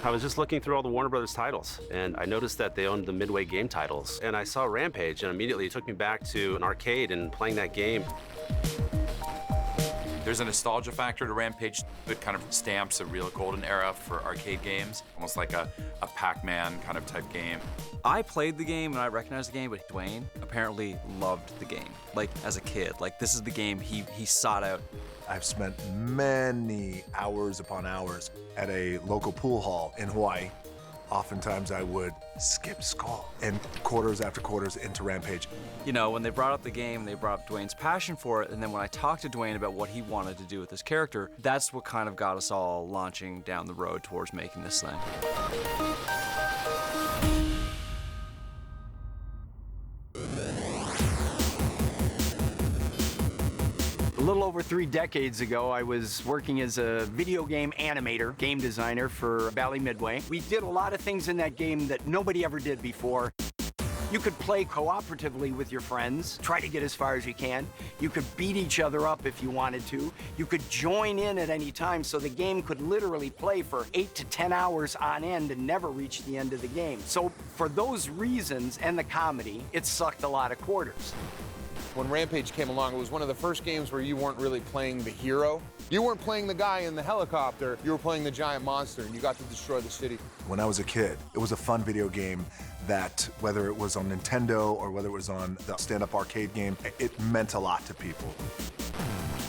I was just looking through all the Warner Brothers titles, and I noticed that they owned the Midway game titles. And I saw Rampage, and immediately it took me back to an arcade and playing that game. There's a nostalgia factor to Rampage. It kind of stamps a real golden era for arcade games, almost like a Pac-Man kind of type game. I played the game and I recognized the game, but Dwayne apparently loved the game, like as a kid. Like this is the game he sought out. I've spent many hours upon hours at a local pool hall in Hawaii. Oftentimes I would skip skull and quarters after quarters into Rampage. You know, when they brought up the game, they brought up Dwayne's passion for it, and then when I talked to Dwayne about what he wanted to do with his character, that's what kind of got us all launching down the road towards making this thing. A little over 3 decades ago, I was working as a video game animator, game designer for Bally Midway. We did a lot of things in that game that nobody ever did before. You could play cooperatively with your friends, try to get as far as you can. You could beat each other up if you wanted to. You could join in at any time, so the game could literally play for 8 to 10 hours on end and never reach the end of the game. So for those reasons and the comedy, it sucked a lot of quarters. When Rampage came along, it was one of the first games where you weren't really playing the hero. You weren't playing the guy in the helicopter, you were playing the giant monster, and you got to destroy the city. When I was a kid, it was a fun video game that, whether it was on Nintendo or whether it was on the stand-up arcade game, it meant a lot to people.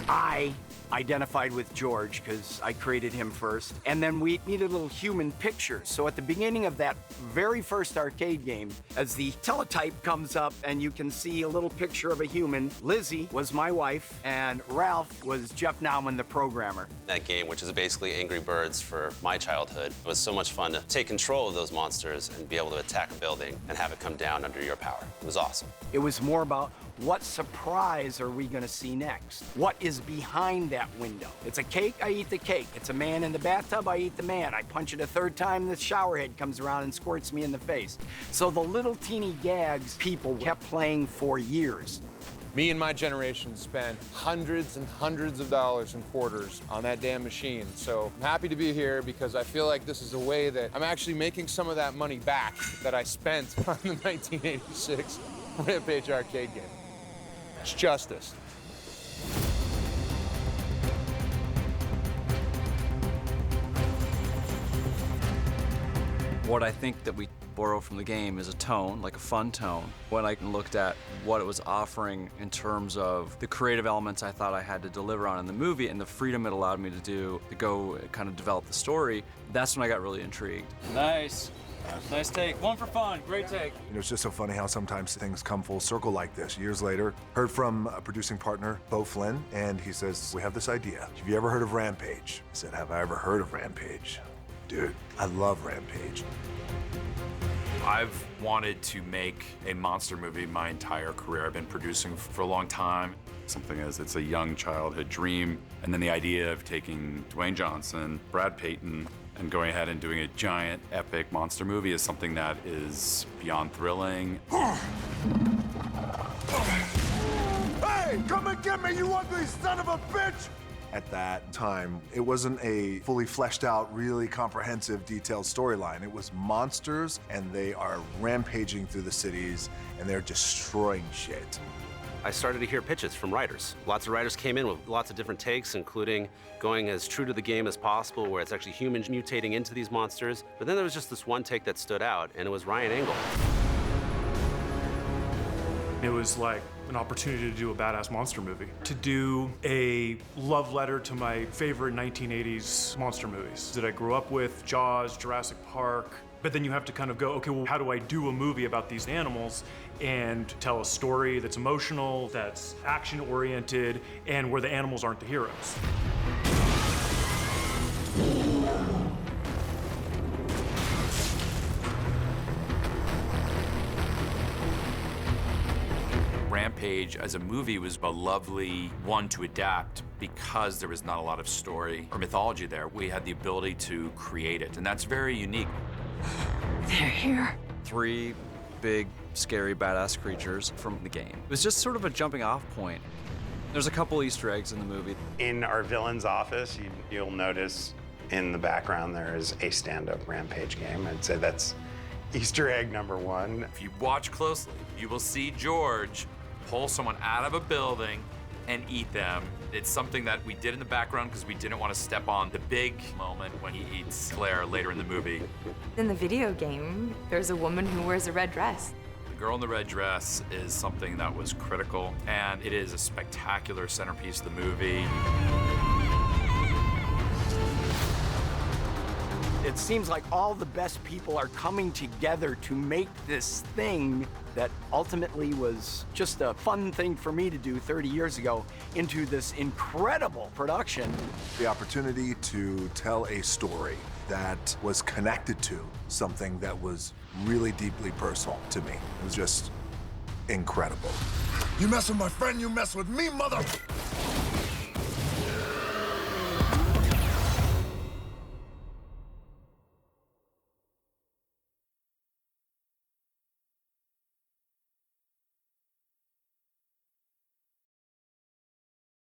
I identified with George because I created him first, and then we needed little human pictures. So at the beginning of that very first arcade game, as the teletype comes up and you can see a little picture of a human, Lizzie was my wife, and Ralph was Jeff Nauman, the programmer. That game, which is basically Angry Birds for my childhood, it was so much fun to take control of those monsters and be able to attack a building and have it come down under your power. It was awesome. It was more about what surprise are we gonna see next? What is behind that window? It's a cake, I eat the cake. It's a man in the bathtub, I eat the man. I punch it a third time, the shower head comes around and squirts me in the face. So the little teeny gags people kept playing for years. Me and my generation spent hundreds and hundreds of dollars in quarters on that damn machine. So I'm happy to be here because I feel like this is a way that I'm actually making some of that money back that I spent on the 1986 Rampage arcade game. It's justice. What I think that we borrow from the game is a tone, like a fun tone. When I looked at what it was offering in terms of the creative elements I thought I had to deliver on in the movie and the freedom it allowed me to do to go kind of develop the story, that's when I got really intrigued. Nice. Nice take. One for fun. Great take. You know, it's just so funny how sometimes things come full circle like this. Years later, heard from a producing partner, Beau Flynn, and he says, we have this idea. Have you ever heard of Rampage? I said, have I ever heard of Rampage? Dude, I love Rampage. I've wanted to make a monster movie my entire career. I've been producing for a long time. Something as it's a young childhood dream. And then the idea of taking Dwayne Johnson, Brad Payton, and going ahead and doing a giant, epic monster movie is something that is beyond thrilling. Hey, come and get me, you ugly son of a bitch! At that time, it wasn't a fully fleshed out, really comprehensive, detailed storyline. It was monsters, and they are rampaging through the cities, and they're destroying shit. I started to hear pitches from writers. Lots of writers came in with lots of different takes, including going as true to the game as possible, where it's actually humans mutating into these monsters. But then there was just this one take that stood out, and it was Ryan Engle. It was like an opportunity to do a badass monster movie, to do a love letter to my favorite 1980s monster movies that I grew up with, Jaws, Jurassic Park. But then you have to kind of go, okay, well, how do I do a movie about these animals and tell a story that's emotional, that's action-oriented, and where the animals aren't the heroes? Rampage as a movie was a lovely one to adapt because there was not a lot of story or mythology there. We had the ability to create it, and that's very unique. They're here. 3 big, scary, badass creatures from the game. It was just sort of a jumping off point. There's a couple Easter eggs in the movie. In our villain's office, you'll notice In the background, there is a stand-up Rampage game. I'd say that's Easter egg number one. If you watch closely, you will see George pull someone out of a building and eat them. It's something that we did in the background because we didn't want to step on the big moment when he eats Claire later in the movie. In the video game, there's a woman who wears a red dress. The girl in the red dress is something that was critical, and it is a spectacular centerpiece of the movie. It seems like all the best people are coming together to make this thing that ultimately was just a fun thing for me to do 30 years ago into this incredible production. The opportunity to tell a story that was connected to something that was really deeply personal to me. It was just incredible. You mess with my friend, you mess with me, mother!